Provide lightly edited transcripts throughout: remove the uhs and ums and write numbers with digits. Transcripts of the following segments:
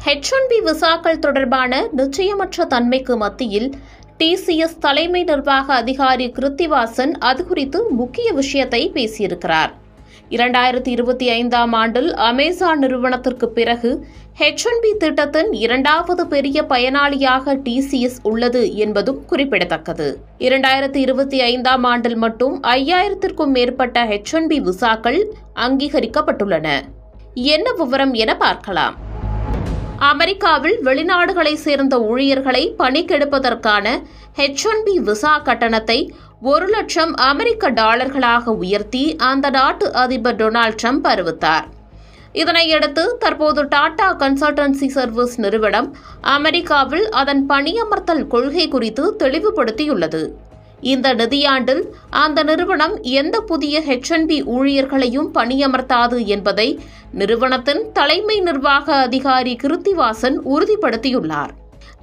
H1B விசாக்கள் தொடர்பான நிச்சயமற்ற தன்மைக்கு மத்தியில் TCS தலைமை நிர்வாக அதிகாரி கிருத்திவாசன் அது குறித்து முக்கிய விஷயத்தை பேசியிருக்கிறார். 2025ஆம் ஆண்டில் அமேசான் நிறுவனத்திற்கு பிறகு H1B திட்டத்தின் இரண்டாவது பெரிய பயனாளியாக TCS உள்ளது என்பதும் குறிப்பிடத்தக்கது. 2025ஆம் ஆண்டில் மட்டும் 5000த்திற்கும் மேற்பட்ட H1B விசாக்கள் அங்கீகரிக்கப்பட்டுள்ளன. என்ன விவரம் என பார்க்கலாம். அமெரிக்காவில் வெளிநாடுகளைச் சேர்ந்த ஊழியர்களை பணிக்கெடுப்பதற்கான H1B விசா கட்டணத்தை 1 லட்சம் அமெரிக்க டாலர்களாக உயர்த்தி அந்த நாட்டு அதிபர் டொனால்ட் ட்ரம்ப் அறிவித்தார். இதனையடுத்து தற்போது டாடா கன்சல்டன்சி சர்வீஸ் நிறுவனம் அமெரிக்காவில் அதன் பணியமர்த்தல் கொள்கை குறித்து தெளிவுபடுத்தியுள்ளது. இந்த நிதியாண்டில் அந்த நிறுவனம் எந்த புதிய H1B ஊழியர்களையும் பணியமர்த்தாது என்பதை நிறுவனத்தின் தலைமை நிர்வாக அதிகாரி கிருத்திவாசன் உறுதிப்படுத்தியுள்ளார்.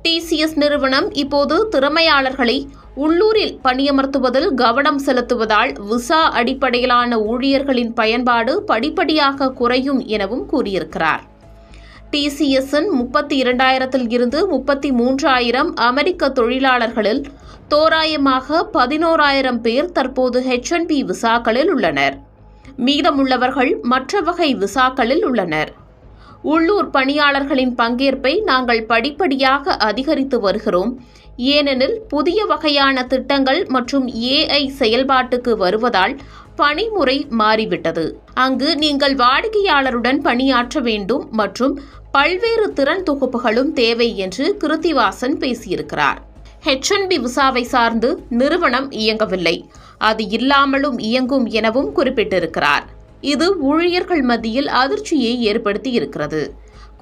TCS நிறுவனம் இப்போது திறமையாளர்களை உள்ளூரில் பணியமர்த்துவதில் கவனம் செலுத்துவதால் விசா அடிப்படையிலான ஊழியர்களின் பயன்பாடு படிப்படியாக குறையும் எனவும் கூறியிருக்கிறார். TCSன் 32,000 இருந்து 33,000 அமெரிக்க தொழிலாளர்களில் தோராயமாக 11,000 பேர் தற்போது H1B விசாக்களில் உள்ளனர். மீதமுள்ளவர்கள் மற்ற வகை விசாக்களில் உள்ளனர். உள்ளூர் பணியாளர்களின் பங்கேற்பை நாங்கள் படிப்படியாக அதிகரித்து வருகிறோம். ஏனெனில் புதிய வகையான திட்டங்கள் மற்றும் AI செயல்பாட்டுக்கு வருவதால் பணிமுறை மாறிவிட்டது. அங்கு நீங்கள் வாடிக்கையாளருடன் பணியாற்ற வேண்டும் மற்றும் பல்வேறு திறன் தொகுப்புகளும் தேவை என்று கிருத்திவாசன் பேசியிருக்கிறார். H1B விசாவை சார்ந்து நிறுவனம் இயங்கவில்லை, அது இல்லாமலும் இயங்கும் எனவும் குறிப்பிட்டிருக்கிறார். இது ஊழியர்கள் மத்தியில் அதிர்ச்சியை ஏற்படுத்தியிருக்கிறது.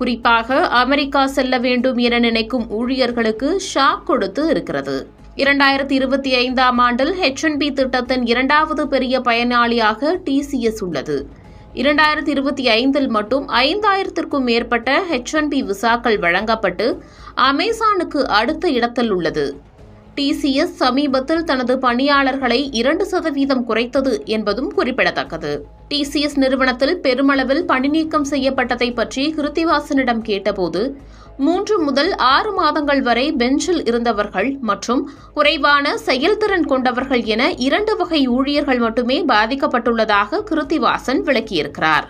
குறிப்பாக அமெரிக்கா செல்ல வேண்டும் என நினைக்கும் ஊழியர்களுக்கு ஷாக் கொடுத்து இருக்கிறது. 2025ஆம் ஆண்டில் H1B திட்டத்தின் இரண்டாவது பெரிய பயனாளியாக TCS உள்ளது. 2025இல் மட்டும் 5000த்திற்கும் மேற்பட்ட H1B விசாக்கள் வழங்கப்பட்டு அமேசானுக்கு அடுத்த இடத்தில் உள்ளது. TCS சமீபத்தில் தனது பணியாளர்களை 2% குறைத்தது என்பதும் குறிப்பிடத்தக்கது. TCS நிறுவனத்தில் பெருமளவில் பணிநீக்கம் செய்யப்பட்டதை பற்றி கிருத்திவாசனிடம் கேட்டபோது 3 முதல் 6 மாதங்கள் வரை பெஞ்சில் இருந்தவர்கள் மற்றும் குறைவான செயல்திறன் கொண்டவர்கள் என 2 வகை ஊழியர்கள் மட்டுமே பாதிக்கப்பட்டுள்ளதாக கிருத்திவாசன் விளக்கியிருக்கிறார்.